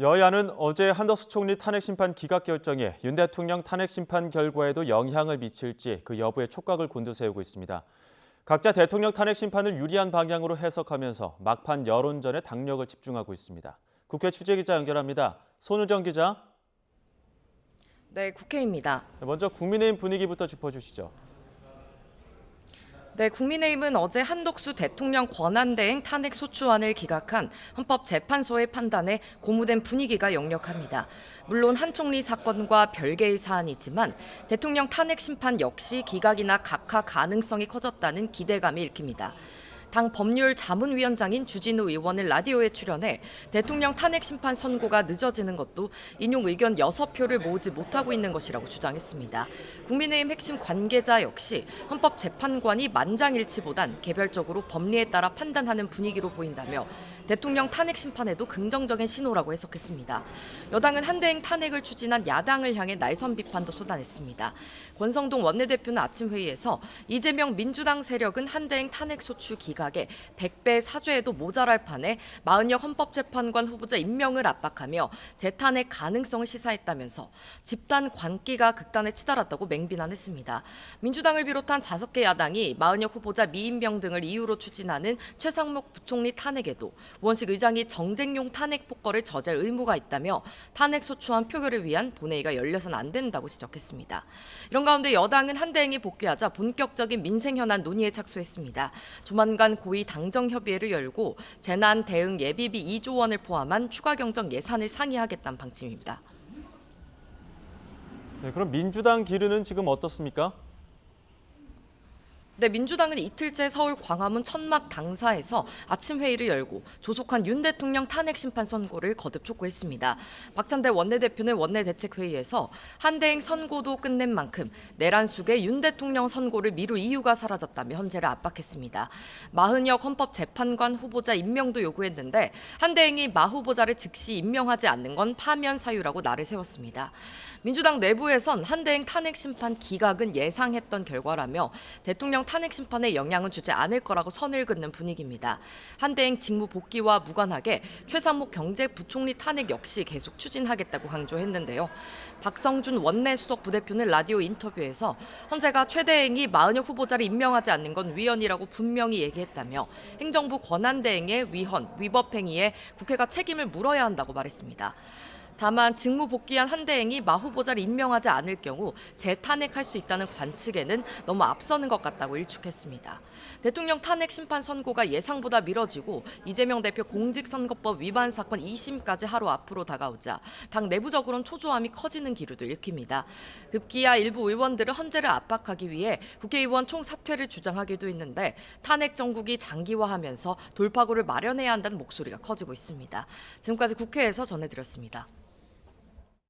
여야는 어제 한덕수 총리 탄핵 심판 기각 결정이 윤 대통령 탄핵 심판 결과에도 영향을 미칠지 그 여부에 촉각을 곤두세우고 있습니다. 각자 대통령 탄핵 심판을 유리한 방향으로 해석하면서 막판 여론전에 당력을 집중하고 있습니다. 국회 취재기자 연결합니다. 손우정 기자. 네, 국회입니다. 먼저 국민의힘 분위기부터 짚어주시죠. 네, 국민의힘은 어제 한덕수 대통령 권한대행 탄핵 소추안을 기각한 헌법재판소의 판단에 고무된 분위기가 역력합니다. 물론 한 총리 사건과 별개의 사안이지만 대통령 탄핵 심판 역시 기각이나 각하 가능성이 커졌다는 기대감이 읽힙니다. 당 법률자문위원장인 주진우 의원은 라디오에 출연해 대통령 탄핵 심판 선고가 늦어지는 것도 인용 의견 6표를 모으지 못하고 있는 것이라고 주장했습니다. 국민의힘 핵심 관계자 역시 헌법재판관이 만장일치보단 개별적으로 법리에 따라 판단하는 분위기로 보인다며 대통령 탄핵 심판에도 긍정적인 신호라고 해석했습니다. 여당은 한대행 탄핵을 추진한 야당을 향해 날선 비판도 쏟아냈습니다. 권성동 원내대표는 아침 회의에서 이재명 민주당 세력은 한대행 탄핵 소추 기각에 100배 사죄에도 모자랄 판에 마은혁 헌법재판관 후보자 임명을 압박하며 재탄핵 가능성을 시사했다면서 집단 관기가 극단에 치달았다고 맹비난했습니다. 민주당을 비롯한 5개 야당이 마은혁 후보자 미임명 등을 이유로 추진하는 최상목 부총리 탄핵에도 우원식 의장이 정쟁용 탄핵 폭거를 저지할 의무가 있다며 탄핵 소추안 표결을 위한 본회의가 열려서는 안 된다고 지적했습니다. 이런 가운데 여당은 한대행이 복귀하자 본격적인 민생 현안 논의에 착수했습니다. 조만간 고위 당정 협의회를 열고 재난 대응 예비비 2조 원을 포함한 추가 경정 예산을 상의하겠다는 방침입니다. 네, 그럼 민주당 기류는 지금 어떻습니까? 네, 민주당은 이틀째 서울 광화문 천막 당사에서 아침 회의를 열고 조속한 윤 대통령 탄핵 심판 선고를 거듭 촉구했습니다. 박찬대 원내대표는 원내대책회의에서 한대행 선고도 끝낸 만큼 내란 속에 윤 대통령 선고를 미룰 이유가 사라졌다며 헌재를 압박했습니다. 마은혁 헌법재판관 후보자 임명도 요구했는데 한대행이 마 후보자를 즉시 임명하지 않는 건 파면 사유라고 날을 세웠습니다. 민주당 내부에선 한대행 탄핵 심판 기각은 예상했던 결과라며 대통령 탄핵 심판에 영향은 주지 않을 거라고 선을 긋는 분위기입니다. 한대행 직무 복귀와 무관하게 최상목 경제부총리 탄핵 역시 계속 추진하겠다고 강조했는데요. 박성준 원내 수석 부대표는 라디오 인터뷰에서 헌재가 최대행이 마은혁 후보자를 임명하지 않는 건 위헌이라고 분명히 얘기했다며 행정부 권한대행의 위헌, 위법 행위에 국회가 책임을 물어야 한다고 말했습니다. 다만 직무 복귀한 한대행이 마 후보자를 임명하지 않을 경우 재탄핵할 수 있다는 관측에는 너무 앞서는 것 같다고 일축했습니다. 대통령 탄핵 심판 선고가 예상보다 미뤄지고 이재명 대표 공직선거법 위반 사건 2심까지 하루 앞으로 다가오자 당 내부적으로는 초조함이 커지는 기류도 읽힙니다. 급기야 일부 의원들은 헌재를 압박하기 위해 국회의원 총사퇴를 주장하기도 했는데 탄핵 정국이 장기화하면서 돌파구를 마련해야 한다는 목소리가 커지고 있습니다. 지금까지 국회에서 전해드렸습니다.